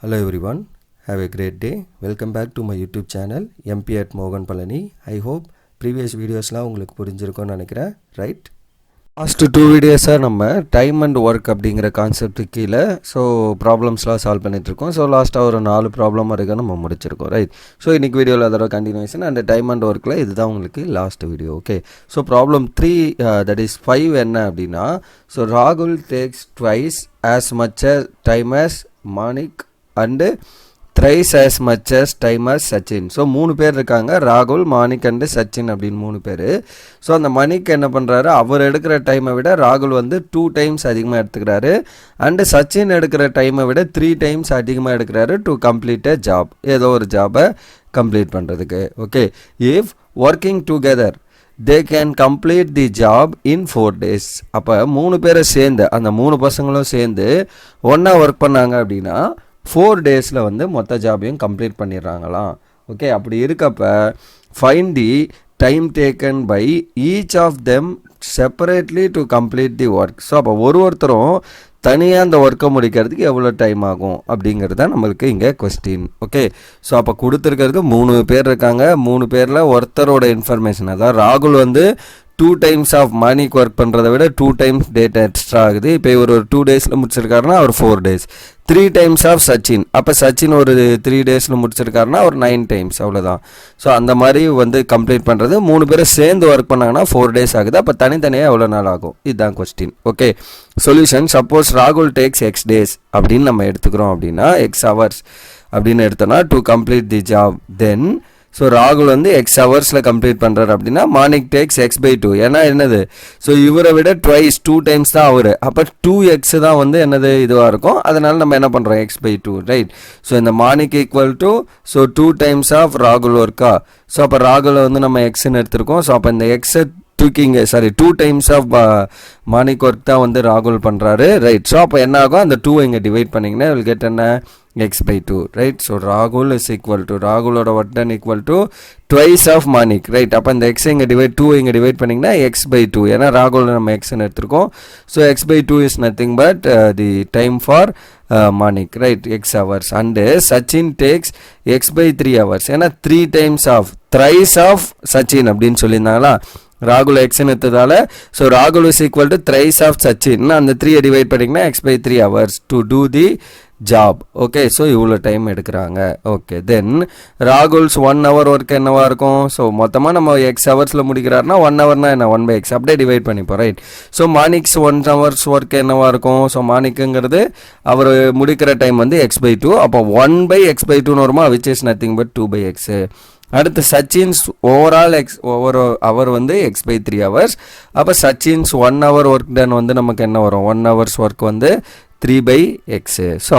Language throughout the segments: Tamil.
Hello everyone, have a great day. Welcome back to my YouTube channel MP at Mogan Palani. I hope previous videosலாம் உங்களுக்கு புரிஞ்சிருக்கும்னு நினைக்கிறேன், ரைட்? லாஸ்ட் 2 வீடியோஸாக நம்ம டைம் அண்ட் ஒர்க் அப்படிங்கிற கான்செப்ட் கீழே ப்ராப்ளம்ஸ்லாம் சால்வ் பண்ணிகிட்ருக்கோம். லாஸ்ட்டாக ஒரு 4 ப்ராப்ளம் வரைக்கும் நம்ம முடிச்சிருக்கோம், ரைட்? இன்றைக்கி வீடியோவில் அதோட கண்டினியூஷன் அண்ட் டைம் அண்ட் ஒர்க்கில் இதுதான் உங்களுக்கு last video, okay? Problem 3 that is 5 என்ன அப்படின்னா, ராகுல் takes twice as much as time as Manik and thrice as much as time as Sachin. 3 பேர் இருக்காங்க, ராகுல், மாணிக் அண்டு சச்சின் அப்படின்னு 3 பேர். அந்த மணிக் என்ன பண்ணுறாரு, அவர் எடுக்கிற டைமை விட ராகுல் வந்து 2 டைம்ஸ் அதிகமாக எடுத்துக்கிறாரு அண்டு சச்சின் எடுக்கிற டைமை விட 3 டைம்ஸ் அதிகமாக எடுக்கிறாரு டு கம்ப்ளீட் அ ஜாப், ஏதோ ஒரு ஜாபை கம்ப்ளீட் பண்ணுறதுக்கு, okay? If working together they can complete the job in 4 days. அப்போ 3 பேரை சேர்ந்து, அந்த 3 பசங்களும் சேர்ந்து ஒன்றா ஒர்க் பண்ணாங்க அப்படின்னா 4 டேஸில் வந்து மொத்த ஜாபையும் கம்ப்ளீட் பண்ணிடுறாங்களாம், ஓகே? அப்படி இருக்கப்ப find the time taken by each of them separately to complete the work. அப்போ ஒருத்தரும் தனியாக அந்த ஒர்க்கை முடிக்கிறதுக்கு எவ்வளோ டைம் ஆகும் அப்படிங்கிறது தான் நம்மளுக்கு இங்கே கொஸ்டின், ஓகே? அப்போ கொடுத்துருக்கிறது 3 பேர் இருக்காங்க, 3 பேரில் ஒருத்தரோட இன்ஃபர்மேஷன், அதாவது ராகுல் வந்து 2 டைம்ஸ் ஆஃப் மணிக்கு ஒர்க் பண்ணுறதை விட 2 டைம்ஸ் டேட்டா எக்ஸ்ட்ரா ஆகுது. இப்போ இவர் ஒரு 2 டேஸில் முடிச்சிருக்காருன்னா அவர் 4 டேஸ். 3 டைம்ஸ் ஆஃப் சச்சின், அப்போ சச்சின் ஒரு 3 டேஸில் முடிச்சிருக்காருன்னா அவர் 9 டைம்ஸ், அவ்வளோதான். அந்த மாதிரி வந்து கம்ப்ளீட் பண்ணுறது 3 பேரை சேர்ந்து ஒர்க் பண்ணாங்கன்னா 4 டேஸ் ஆகுது. அப்போ தனித்தனியாக எவ்வளோ நாள் ஆகும், இதுதான் கொஸ்டின், ஓகே? சொல்யூஷன், சப்போஸ் ராகுல் டேக்ஸ் எக்ஸ் டேஸ் அப்படின்னு நம்ம எடுத்துக்கிறோம் அப்படின்னா, எக்ஸ் ஹவர்ஸ் அப்படின்னு எடுத்தோன்னா டு கம்ப்ளீட் தி ஜாப், தென் ராகுல் வந்து எக்ஸ் ஹவர்ஸில் கம்ப்ளீட் பண்ணுறாரு அப்படின்னா மாணிக் டேக்ஸ் x/2. ஏன்னா என்னது, இவரை விட ட்வைஸ் 2 டைம்ஸ் தான் அவர், அப்போ 2x தான் வந்து என்னது இதுவாக இருக்கும். அதனால் நம்ம என்ன பண்ணுறோம், x/2, ரைட்? இந்த Manik equal to 2 times of ராகுல் ஒர்க்கா. அப்போ ராகுல் வந்து நம்ம எக்ஸ்ன்னு எடுத்திருக்கோம். அப்போ இந்த எக்ஸை தூக்கிங்க, 2 டைம்ஸ் ஆஃப் மாணிக் ஒர்க் தான் வந்து ராகுல் பண்ணுறாரு, ரைட்? அப்போ என்ன ஆகும், அந்த 2 இங்கே டிவைட் பண்ணிங்கன்னா வில் கெட் என்ன, x/2, ரைட்? ராகுல் இஸ் ஈக்குவல் டு, ராகுலோட work done equal to twice of Manik, right? அப்போ இந்த எக்ஸ் இங்கே டிவைட் 2 இங்கே டிவைட் பண்ணிங்கன்னா x/2, ஏன்னா ராகுல் நம்ம எக்ஸ்ன்னு எடுத்திருக்கோம். x/2 is nothing but the time for Manik, right? X hours. And Sachin takes x/3 hours, ஏன்னா 3 times of thrice of Sachin அப்படின்னு சொல்லியிருந்தாங்களா, ராகுல் எக்ஸ்ன்னு எடுத்ததால ராகுல் is equal to thrice of Sachin, அந்த 3 டிவைட் பண்ணிங்கன்னா x/3 hours to do the job, okay? இவ்வளோ டைம் எடுக்கிறாங்க, okay? Then Rahul's 1 hour work என்னவா இருக்கும், மொத்தமாக நம்ம எக்ஸ் ஹவர்ஸில் முடிக்கிறாருன்னா 1 ஹவர்னா என்ன, 1/x அப்படியே டிவைட் பண்ணிப்போம், ரைட்? மாணிக்ஸ் 1 ஹவர்ஸ் ஒர்க் என்னவா இருக்கும், மாணிக்குங்கிறது அவர் முடிக்கிற டைம் வந்து x/2, அப்போ 1/x/2 வருமா, which is nothing but 2/x. அடுத்து சச்சின்ஸ் ஓவரால் அவர் வந்து x/3 ஹவர்ஸ், அப்போ சச்சின்ஸ் 1 ஹவர் ஒர்க் டன் வந்து நமக்கு என்ன வரும், 1 ஹவர்ஸ் ஒர்க் வந்து 3/x.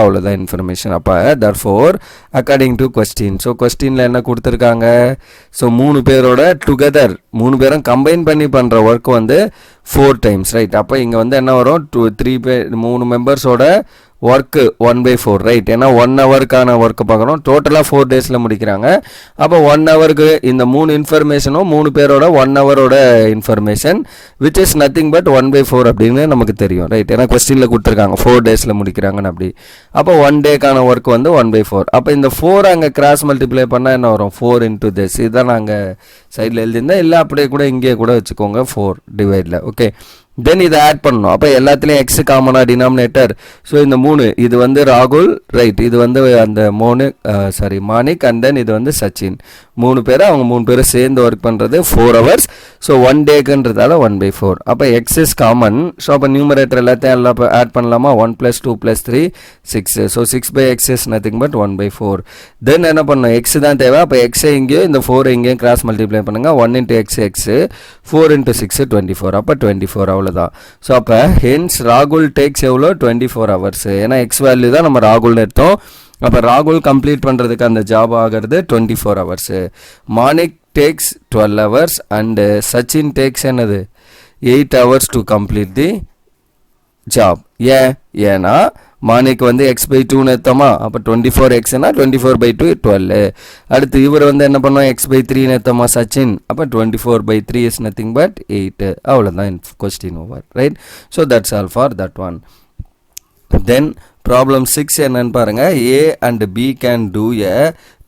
அவ்வளோதான் இன்ஃபர்மேஷன். அப்போ தர்ஃபோர் அக்கார்டிங் டு கொஸ்டின், கொஸ்டினில் என்ன கொடுத்துருக்காங்க, 3 பேரோட டுகெதர், 3 பேரும் கம்பைன் பண்ணி பண்ணுற ஒர்க் வந்து 4 டைம்ஸ், ரைட்? அப்போ இங்கே வந்து என்ன வரும், 3 மெம்பர்ஸோட ஒர்க்கு 1/4, ரைட்? ஏன்னா 1 ஹவருக்கான ஒர்க்கு பார்க்குறோம், டோட்டலாக 4 டேஸில் முடிக்கிறாங்க. அப்போ 1 ஹவருக்கு இந்த 3 இன்ஃபர்மேஷனும் 3 பேரோட 1 ஹவரோட information which is nothing but 1/4 அப்படின்னு நமக்கு தெரியும், ரைட்? ஏன்னா கொஸ்டினில் கொடுத்துருக்காங்க 4 டேஸில் முடிக்கிறாங்கன்னு. அப்படி அப்போ 1 டேக்கான ஒர்க் வந்து 1/4. அப்போ இந்த 4 அங்கே கிராஸ் மல்டிப்ளை பண்ணால் என்ன வரும், 4 into this. இதுதான் நாங்கள் சைடில் எழுதியிருந்தேன், இல்லை அப்படியே கூட இங்கே கூட வச்சுக்கோங்க 4 டிவைடில், ஓகே? தென் இதை ஆட் பண்ணணும். அப்போ எல்லாத்துலேயும் எக்ஸ் காமனாக டினாமினேட்டர். இந்த 3 இது வந்து ராகுல், ரைட்? இது வந்து அந்த மாணிக் அண்ட் தென் இது வந்து சச்சின். 3 பேர், அவங்க 3 பேரும் சேர்ந்து ஒர்க் பண்ணுறது 4 ஹவர்ஸ். 1 டேக்குன்றதால 1/4. அப்போ எக்ஸ் இஸ் காமன். அப்போ நியூமரேட்டர் எல்லாத்தையும் எல்லாம் ஆட் பண்ணலாமா, 1 + 2 + 3 6. 6/x is nothing but 1/4. தென் என்ன பண்ணணும், எக்ஸ் தான் தேவை. அப்போ எக்ஸை இங்கேயும் இந்த 4 இங்கேயும் கிராஸ் மல்டிப்ளை பண்ணுங்க, 1 into x x, 4 into 6 24. அப்போ 24, அவ்வளோதான். அப்போ ஹென்ஸ் ராகுல் டேக்ஸ் எவ்வளோ, 24 ஹவர்ஸ். ஏன்னா எக்ஸ் வேல்யூ தான் நம்ம ராகுல்னு எடுத்தோம். அப்போ ராகுல் கம்ப்ளீட் பண்ணுறதுக்கு அந்த ஜாப் ஆகிறது 24 hours. Manik takes 12 hours and Sachin takes என்னது 8 hours to complete the job. ஏன்னா மாணிக் வந்து x/2ன்னு எடுத்தோமா, அப்போ 24xனா 24/2 12. அடுத்து இவர் வந்து என்ன பண்ணோம், x/3ன்னு எடுத்தோமா சச்சின், அப்போ 24/3 இஸ் நத்திங் பட் 8. அவ்வளோதான் question over, right? That's all for that one. Then problem 6 என்னன்னு பாருங்கள். A and B can do a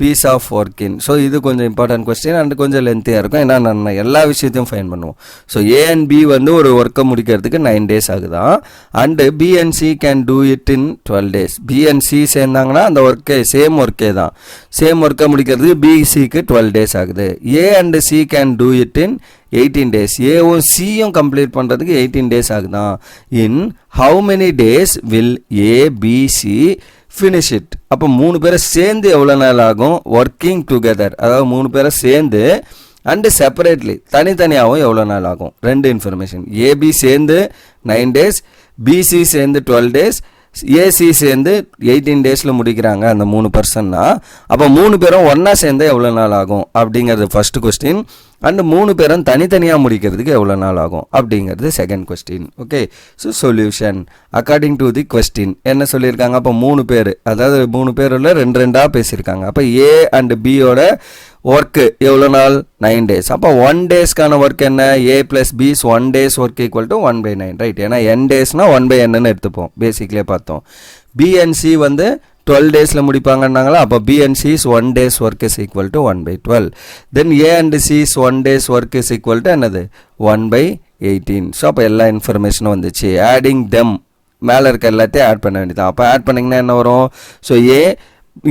piece of work in. So இது கொஞ்சம் இம்பார்ட்டன்ட் கொஸ்டின் அண்ட் கொஞ்சம் லென்த்தியாக இருக்கும். ஏன்னா நான் எல்லா விஷயத்தையும் ஃபைன் பண்ணுவோம். ஸோ A and B வந்து ஒரு ஒர்க்கை முடிக்கிறதுக்கு 9 days ஆகுதான். And B and C can do it in 12 days. B and C சேர்ந்தாங்கன்னா அந்த ஒர்க்கே சேம் ஒர்க்கே தான். சேம் ஒர்க்கை முடிக்கிறதுக்கு BCக்கு 12 days ஆகுது. A and C can do it in 18 days. ஏவும் சியும் கம்ப்ளீட் பண்ணுறதுக்கு 18 days ஆகுதான். In how many days will ABC finish it. அப்போ 3 பேரை சேர்ந்து எவ்வளோ நாள் ஆகும்? ஒர்க்கிங் டுகெதர், அதாவது 3 பேரை சேர்ந்து அண்டு செப்பரேட்லி தனித்தனியாகவும் எவ்வளோ நாள் ஆகும்? 2 இன்ஃபர்மேஷன். ஏபி சேர்ந்து 9 days, பிசி சேர்ந்து 12 days, ஏசி சேர்ந்து 18 daysல முடிக்கிறாங்க அந்த 3 பர்சன்னா. அப்போ 3 பேரும் ஒன்றா சேர்ந்து எவ்வளோ நாள் ஆகும் அப்படிங்கிறது ஃபர்ஸ்ட் கொஸ்டின். அண்ட் 3 பேரும் தனித்தனியாக முடிக்கிறதுக்கு எவ்வளோ நாள் ஆகும் அப்படிங்கிறது second question. Okay, so solution according to the question என்ன சொல்லியிருக்காங்க? அப்போ 3 பேர், அதாவது 3 பேரில் 2 பேசியிருக்காங்க. அப்போ ஏ அண்ட் பியோட ஒர்க்கு எவ்வளோ நாள்? 9 days. அப்போ 1 daysக்கான ஒர்க் என்ன? A + B's 1 days work equal to 1/9, right? ஏன்னா n daysனா 1/nன்னு எடுத்துப்போம், பேசிக்லேயே பார்த்தோம். B and C வந்து 12 daysல முடிப்பாங்கன்னாங்களா? அப்போ B and C's 1 days work is equal to 1/12. Then A and C's 1 days work is equal to என்னது? 1/18. ஸோ அப்போ எல்லா இன்ஃபர்மேஷனும் வந்துச்சு. ஆடிங் தெம், மேலே இருக்க எல்லாத்தையும் ஆட் பண்ண வேண்டியதான். அப்போ ஆட் பண்ணிங்கன்னா என்ன வரும்? ஸோ A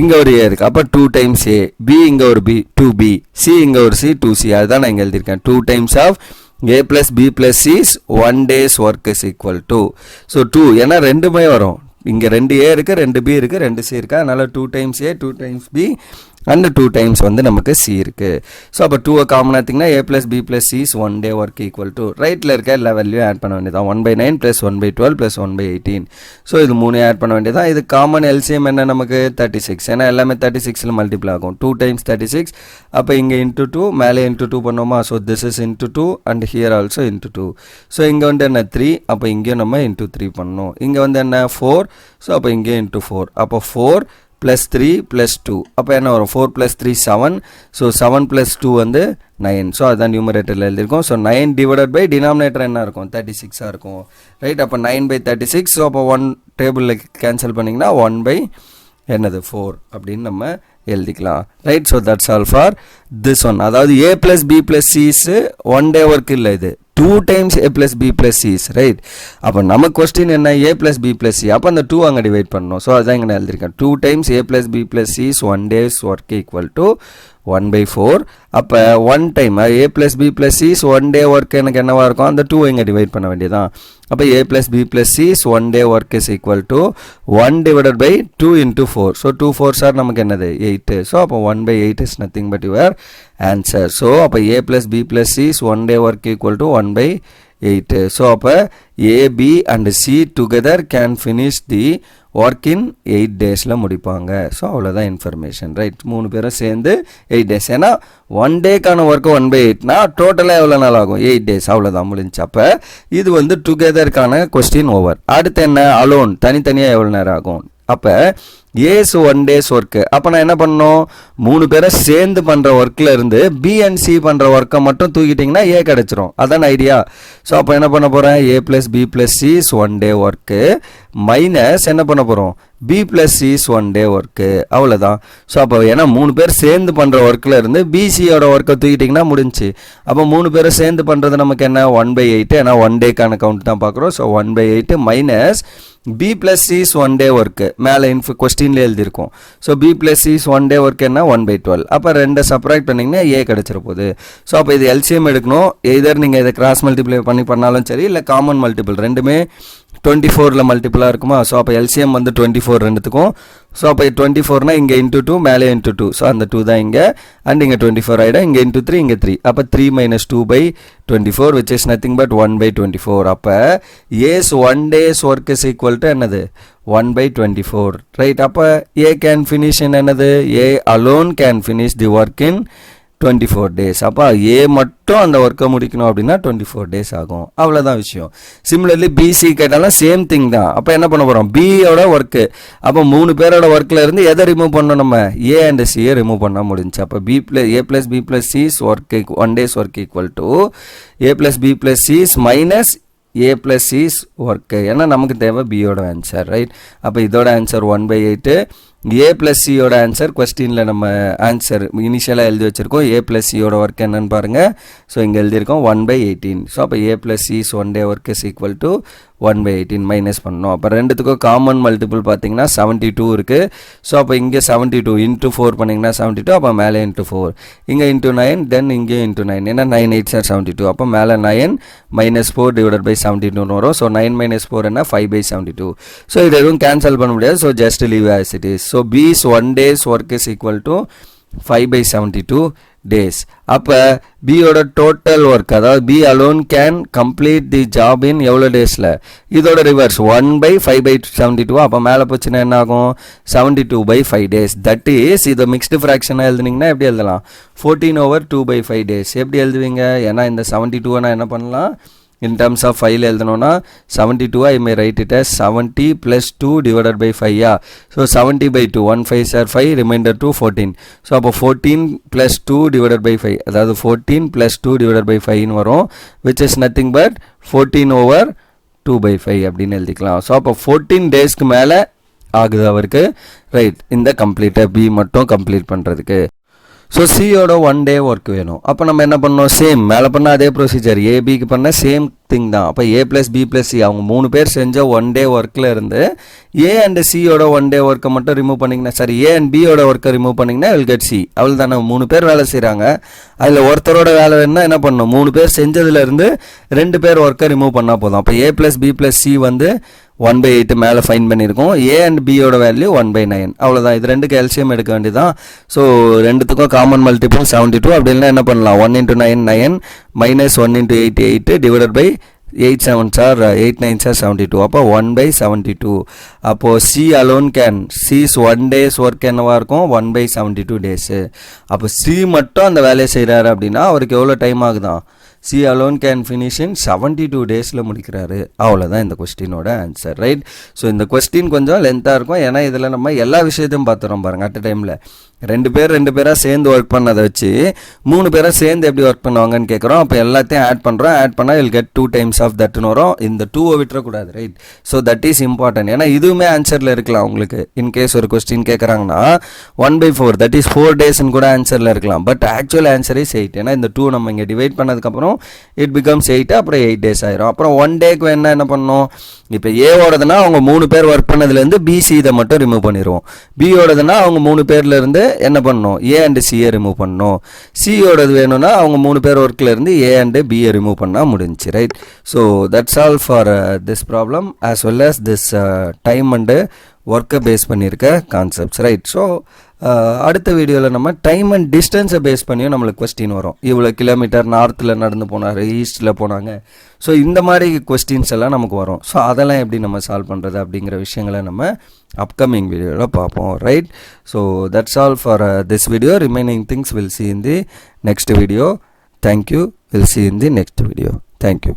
இங்கே ஒரு A இருக்குது, அப்போ 2 times A, B இங்கே ஒரு B 2B, C இங்கே ஒரு C 2C. அதுதான் நான் இங்கே எழுதியிருக்கேன். 2 times of A plus B plus C's 1 days work is equal to. So 2, ஏன்னா ரெண்டுமே வரும். இங்கே 2A இருக்குது, 2B இருக்குது, 2C இருக்குது. அதனால் 2 times A 2 times B and 2 times வந்து நமக்கு C இருக்குது. ஸோ அப்போ 2 common ஆத்திங்கன்னா A plus B plus C is 1 day work equal to, ரைட்டில் இருக்க எல்லா வேல்யூயும் ஆட் பண்ண வேண்டியதான். 1/9 + 1/12 + 1/18. ஸோ இது 3 ஆட் பண்ண வேண்டியதான். இது காமன் எல்சிஎம் என்ன நமக்கு? 36. ஏன்னா எல்லாமே 36ல் மல்டிப்ளை ஆகும். 2 times 36, அப்போ இங்கே இன்ட்டு 2, மேலே இன்ட்டு 2 பண்ணோமா? So this is into 2 and here also into 2. So இங்கே வந்து என்ன? 3, அப்போ இங்கேயும் நம்ம இன்ட்டு 3 பண்ணணும். இங்கே வந்து என்ன? 4, ஸோ அப்போ இங்கே இன்ட்டு 4, அப்போ 4 + 3 + 2, அப்போ என்ன வரும்? 4 + 3 7, ஸோ 7 + 2 வந்து 9. ஸோ அதுதான் நியூமரேட்டரில் எழுதியிருக்கோம். ஸோ 9 டிவைடட் பை டினாமினேட்டர் என்ன இருக்கும்? 36 இருக்கும், ரைட்? அப்போ 9/36. ஸோ அப்போ 1 டேபிளில் கேன்சல் பண்ணிங்கன்னா 1/4 அப்படின்னு நம்ம எழுதிக்கலாம், right? So that's all for this one. அதாவது A + B + C's 1 day work இல்லை, இது 2 times A plus B plus C's, right? அப்போ நம்ம கொஸ்டின் என்ன? A plus B plus C, அப்போ அந்த 2 அங்கே டிவைட் பண்ணணும். ஸோ அதுதான் இங்கே நான் எழுதியிருக்கேன். 2 times A plus B plus C's 1 days work equal to 1/4. அப்போ 1 time A plus B plus C's 1 day work எனக்கு என்னவா இருக்கும்? அந்த 2 இங்கே டிவைட் பண்ண வேண்டியதான். அப்போ A plus B plus C's 1 day work is equal to 1 divided by 2 into 4. So 2 4s are நமக்கு என்னது? 8. ஸோ அப்போ 1/8 is nothing but your answer. So அப்போ A plus B plus C's 1 day work equal to 1/8. So அப்போ A, B and C together can finish the work in 8 daysல முடிப்பாங்க. ஸோ அவ்வளோதான் இன்ஃபர்மேஷன், ரைட்? 3 பேரும் சேர்ந்து 8 days. ஏன்னா 1 dayக்கான ஒர்க்கு 1/8னா டோட்டலாக எவ்வளோ நாள் ஆகும்? 8 days. அவ்வளோதான், முடிஞ்சு. அப்போ இது வந்து டுகெதருக்கான கொஸ்டின் ஓவர். அடுத்து என்ன? அலோன், தனித்தனியாக எவ்வளோ நேரம் ஆகும்? அப்போ ஏஸ் 1 days ஒர்க்கு. அப்போ நான் என்ன பண்ணணும்? 3 பேரை சேர்ந்து பண்ணுற ஒர்க்கில் இருந்து B and C பண்ணுற ஒர்க்கை மட்டும் தூக்கிட்டிங்கன்னா A கிடச்சிரும். அதான் ஐடியா. ஸோ அப்போ என்ன பண்ண போகிறேன்? A plus B plus C is 1 day work minus என்ன பண்ண போகிறோம்? B plus C is 1 day work. அவ்வளோதான். ஸோ அப்போ ஏன்னா 3 பேர் சேர்ந்து பண்ணுற ஒர்க்கில் இருந்து BCயோட ஒர்க்கை தூக்கிட்டிங்கன்னா முடிஞ்சு. அப்போ 3 பேரை சேர்ந்து பண்ணுறது நமக்கு என்ன? 1/8. ஏன்னா 1 dayக்கான கவுண்ட் தான் பார்க்குறோம். So 1/8 minus B plus C is 1 day work மேலே கொஸ்டின்லேயே எழுதியிருக்கோம். So B plus C is 1 day work என்ன? 1/12. அப்போ 2 சப்ராக்ட் பண்ணிங்கன்னா A கிடச்சிட போகுது. ஸோ அப்போ இது எல்சிஎம் எடுக்கணும். எதர் நீங்கள் இதை கிராஸ் மல்டிப்ளை பண்ணாலும் சரி, இல்லை காமன் மல்டிபிள், ரெண்டுமே 24ல் மல்டிபிளாக இருக்குமா? ஸோ அப்போ எல்சிஎம் வந்து 24 ரெண்டுத்துக்கும். ஸோ அப்போ 24னா இங்கே இன்ட்டு 2, மேலே இன்ட்டு 2. ஸோ அந்த 2 தான் இங்கே, அண்ட் இங்கே 24 ஆகிடும். இங்கே இன்ட்டு 3, இங்கே 3. அப்போ 3 - 2/24 which is nothing but 1/24. அப்போ as 1 days work is equal to என்னது? 1/24, ரைட்? அப்போ A கேன் ஃபினிஷ் இன் என்னது? A alone can finish the work in 24 days. அப்போ A மட்டும் அந்த ஒர்க்கை முடிக்கணும் அப்படின்னா 24 days ஆகும். அவ்வளோதான் விஷயம். சிமிலர்லி BC கேட்டாலும் சேம் திங் தான். அப்போ என்ன பண்ண போகிறோம்? Bயோட ஒர்க்கு. அப்போ 3 பேரோட ஒர்க்கில் இருந்து எதை ரிமூவ் பண்ணணும்? நம்ம A and Cயை ரிமூவ் பண்ணால் முடிஞ்சு. அப்போ A plus B plus C's work 1 days work equal to A plus B plus C's minus A plus C is work. ஏன்னா நமக்கு தேவை பியோட ஆன்சர், ரைட்? அப்போ இதோட ஆன்சர் 1/8. A plus C யோட ஆன்சர் கொஸ்டினில் நம்ம ஆன்சர் இனிஷியலாக எழுதி வச்சுருக்கோம். A plus C யோட ஒர்க் என்னன்னு பாருங்கள். ஸோ இங்கே எழுதியிருக்கோம் 1/18. ஸோ அப்போ A plus C is 1 day work is equal to 1/18 minus பண்ணணும். அப்போ ரெண்டுத்துக்கும் காமன் மல்டிபிள் பார்த்தீங்கன்னா 72 இருக்குது. ஸோ அப்போ இங்கே 72 இன்ட்டு 4 பண்ணிங்கன்னா 72. அப்போ மேலே இன்ட்டு 4, இங்கே இன்ட்டு 9, தென் இங்கே இன்ட்டு 9. ஏன்னா 9 8 72. அப்போ மேலே 9 மைனஸ் 4 டிவைடட் பை 72 வரும். ஸோ 9 minus 4 என்ன 5/72. ஸோ இது எதுவும் கேன்சல் பண்ண முடியாது. So just leave as it is. So B's 1 day's work is equal to 5/72 days. அப்போ பியோட டோட்டல் ஒர்க், அதாவது B alone can complete the job in எவ்வளோ டேஸில்? இதோட ரிவர்ஸ் 1/5/72. அப்போ மேலே போச்சுன்னா என்ன ஆகும்? 72/5 days. தட் இஸ் இதை மிக்ஸ்டு ஃப்ராக்ஷனாக எழுதுனீங்கன்னா எப்படி எழுதலாம்? 14/2/5 days. எப்படி எழுதுவீங்க? ஏன்னா இந்த 72 நான் என்ன பண்ணலாம்? In terms of 5 எழுதணும்னா 72 I may write it as 70 plus 2 divided by 5. So 70/2, 1 5 are 5, remainder 2 14. So அப்போ 14 plus 2 divided by 5, அதாவது 14 plus 2 divided by 5 வரும், which is nothing but 14/2/5 அப்படின்னு எழுதிக்கலாம். ஸோ அப்போ 14 டேஸ்க்கு மேலே ஆகுது அவருக்கு, ரைட்? இந்த கம்ப்ளீட்டாக பி மட்டும் கம்ப்ளீட் பண்ணுறதுக்கு. ஸோ சியோட 1 day ஒர்க் வேணும். அப்போ நம்ம என்ன பண்ணோம்? சேம் மேலே பண்ணால் அதே ப்ரொசீஜர், ஏபிக்கு பண்ண சேம் திங் தான். அப்போ A plus B plus C அவங்க 3 பேர் செஞ்ச 1 day ஒர்க்கில் இருந்து A and Cயோட 1 day ஒர்க்கை மட்டும் ரிமூவ் பண்ணிங்கன்னா, சரி A and Bயோட ஒர்க்கை ரிமூவ் பண்ணிங்கன்னா வில் கெட் C. அவள் தானே 3 பேர் வேலை செய்கிறாங்க. அதில் ஒருத்தரோட வேலை வேணுன்னா என்ன பண்ணணும்? 3 பேர் செஞ்சதுலேருந்து 2 பேர் ஒர்க்கை ரிமூவ் பண்ணால் போதும். அப்போ A plus B plus C வந்து 1/8 மேலே ஃபைன் பண்ணியிருக்கோம். A and Bயோட வேல்யூ 1/9. அவ்வளோதான். இது ரெண்டு கேல்சியம் எடுக்க வேண்டியதான். ஸோ ரெண்டுத்துக்கும் காமன் மல்டிபிள் 72. அப்படி இல்லைன்னா என்ன பண்ணலாம்? 1 × 9 9 minus 1 × 8 8 divided by 8 7s are 8 9s are 72. அப்போ 1/72. அப்போது C alone can, C's 1 day's work என்னவா இருக்கும்? 1/72 days. அப்போ C மட்டும் அந்த வேலையை செய்கிறாரு அப்படின்னா அவருக்கு எவ்வளோ டைம் ஆகுதான்? C alone can finish in 72 daysல முடிக்கிறாரு. அவ்வளோதான் இந்த கொஸ்டினோட ஆன்சர், ரைட்? ஸோ இந்த கொஸ்டின் கொஞ்சம் லென்த்தாக இருக்கும். ஏன்னா இதில் நம்ம எல்லா விஷயத்தையும் பார்த்துறோம் பாருங்கள் அட் டைமில். 2 பேராக சேர்ந்து ஒர்க் பண்ணதை வச்சு 3 பேராக சேர்ந்து எப்படி ஒர்க் பண்ணுவாங்கன்னு கேட்குறோம். அப்போ எல்லாத்தையும் ஆட் பண்ணுறோம். ஆட் பண்ணால் வில் கெட் 2 times ஆஃப் தட்னு வரும். இந்த 2 விட்டுறக்கூடாது, right? So that is important. ஏன்னா இதுவுமே ஆன்சரில் இருக்கலாம் உங்களுக்கு. இன்கேஸ் ஒரு கொஸ்டின் கேட்குறாங்கன்னா 1/4 தட் இஸ் 4 daysன்னு கூட ஆன்சரில் இருக்கலாம். But actual answer is 8. ஏன்னா இந்த 2 நம்ம இங்கே டிவைட் பண்ணதுக்கப்புறம் இட் பிகம்ஸ் 8. அப்புறம் 8 days ஆயிரும். அப்புறம் 1 dayக்கு என்ன பண்ணணும்? இப்போ ஏவோடதுன்னா அவங்க 3 பேர் ஒர்க் பண்ணதுலேருந்து பிசி இதை மட்டும் ரிமூவ் பண்ணிடுவோம். பியோடதுன்னா அவங்க 3 பேர்லேருந்து என்ன பண்ணணும்? ஏ அண்ட் சியை ரிமூவ் பண்ணணும். சியோடது வேணும்னா அவங்க 3 பேர் ஒர்க்கில் இருந்து ஏ அண்ட் பியை ரிமூவ் பண்ணால் முடிஞ்சு, right? So that's all for this problem as well as this time and ஒர்க்கை பேஸ் பண்ணியிருக்க கான்செப்ட்ஸ், ரைட்? ஸோ அடுத்த வீடியோவில் நம்ம டைம் அண்ட் டிஸ்டன்ஸை பேஸ் பண்ணியும் நம்மளுக்கு கொஸ்டின் வரும். இவ்வளோ கிலோமீட்டர் நார்த்தில் நடந்து போனார், ஈஸ்ட்டில் போனாங்க. ஸோ இந்த மாதிரி கொஸ்டின்ஸ் எல்லாம் நமக்கு வரும். ஸோ அதெல்லாம் எப்படி நம்ம சால்வ் பண்ணுறது அப்படிங்கிற விஷயங்களை நம்ம அப்கமிங் வீடியோவில் பார்ப்போம், right? So that's all for this video. Remaining things will see in the next video. Thank you. We'll see in the next video. Thank you.